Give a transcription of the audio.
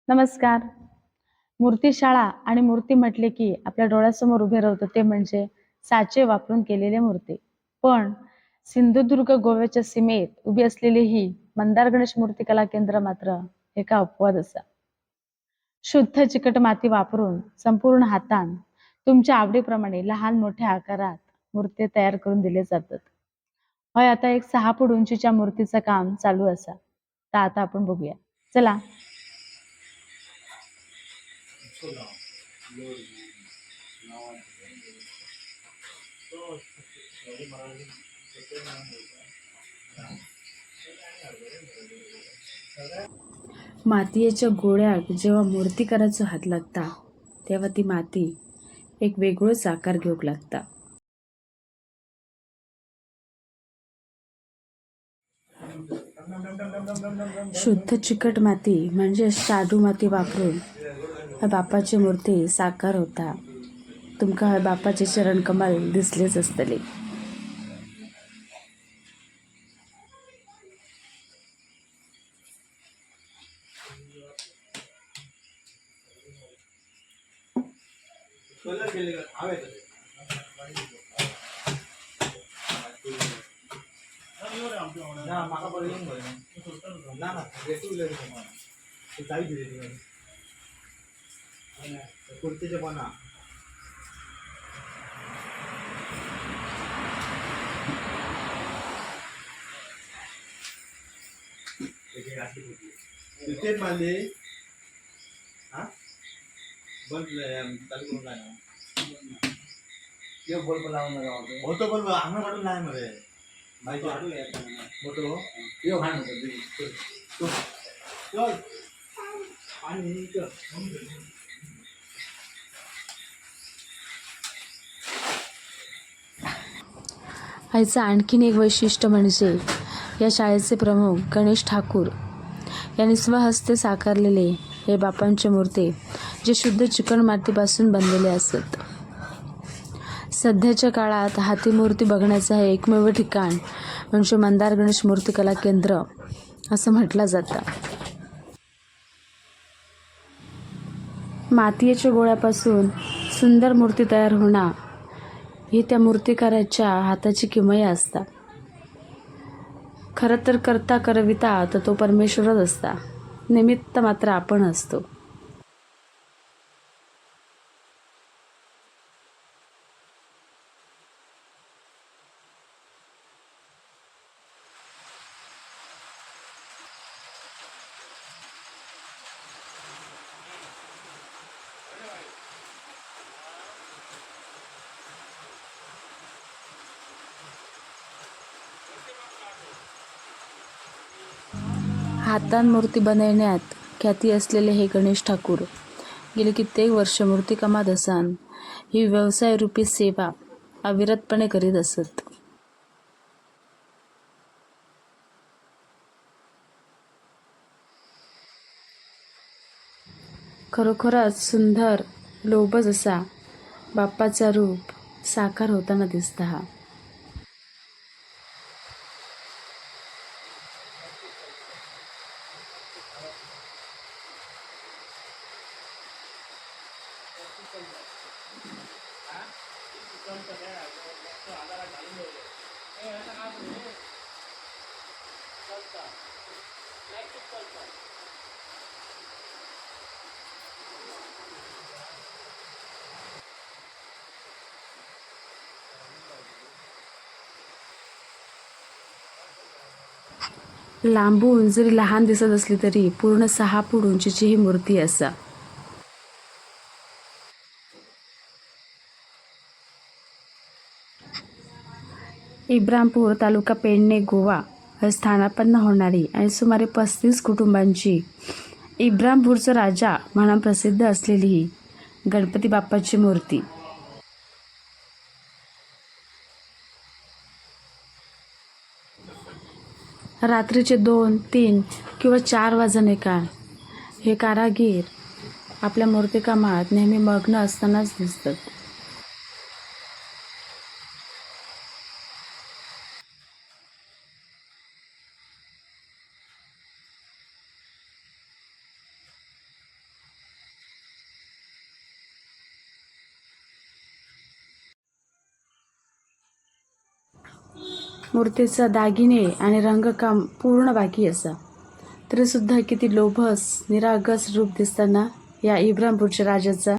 नमस्कार. मूर्तिशाळा आणि मूर्ती म्हटले की आपल्या डोळ्यासमोर उभे राहतं ते म्हणजे साचे वापरून केलेल्या मूर्ती. पण सिंधुदुर्ग गोव्याच्या सीमेत उभी असलेली ही मंदार गणेश मूर्ती कला केंद्र मात्र एका अपवाद असा. शुद्ध चिकट माती वापरून संपूर्ण हातान तुमच्या आवडीप्रमाणे लहान मोठ्या आकारात मूर्ती तयार करून दिले जातात. होय, आता एक 6 फूट उंचीच्या मूर्तीचं काम चालू असा. तर आता आपण बघूया. चला. मातीयेच्या गोळ्याक जेव्हा मूर्तिकाराचो हात लागता तेव्हा ती माती एक वेगळोच आकार घेऊक लागता. शुद्ध चिकट माती म्हणजे शाडू माती वापरून ह्या बापाची मूर्ती साकार होता. तुमका ह्या बापाचे चरण कमल दिसलेच असतले. ह्याचं आणखीन एक वैशिष्ट्य म्हणजे या शाळेचे प्रमुख गणेश ठाकूर यांनी स्वहस्ते साकारलेले हे बापांचे मूर्ती जे शुद्ध चिकण मातीपासून बनलेले असत. सध्याच्या काळात हाती मूर्ती बघण्याचं हे एकमेव ठिकाण म्हणजे मंदार गणेश मूर्ती कला केंद्र असं म्हटलं जातं. मातीयेच्या गोळ्यापासून सुंदर मूर्ती तयार होणं ही त्या मूर्तिकाराच्या हाताची किमया असता. खरं तर करता करविता तर तो परमेश्वरच असता, निमित्त मात्र आपण असतो. हातान मूर्ती बनवण्यात ख्याती असलेले हे गणेश ठाकूर गेले कित्येक वर्ष मूर्ती कमात असान ही व्यवसायरूपी सेवा अविरतपणे करीत असत. खरोखरच सुंदर लोभच असा बाप्पाचा रूप साकार होताना दिसता हा. लांबून जरी लहान दिसत असली तरी पूर्ण 6 फूट उंचीची ही मूर्ती असा. इब्रामपूर तालुका पेडणे गोवा हे स्थानापन्न होणारी आणि सुमारे 35 कुटुंबांची इब्रामपूरचा राजा म्हणून प्रसिद्ध असलेली ही गणपती बाप्पाची मूर्ती रात्रीचे 2, 3 किंवा 4 वाजणे का हे कारागीर आपल्या मूर्तिकामात नेहमी मग्न असतानाच दिसतात. मूर्तीचा दागिने आणि रंगकाम पूर्ण बाकी असा तरी सुद्धा किती लोभस निरागस रूप दिसताना या इब्राहिमपूरच्या राजाचा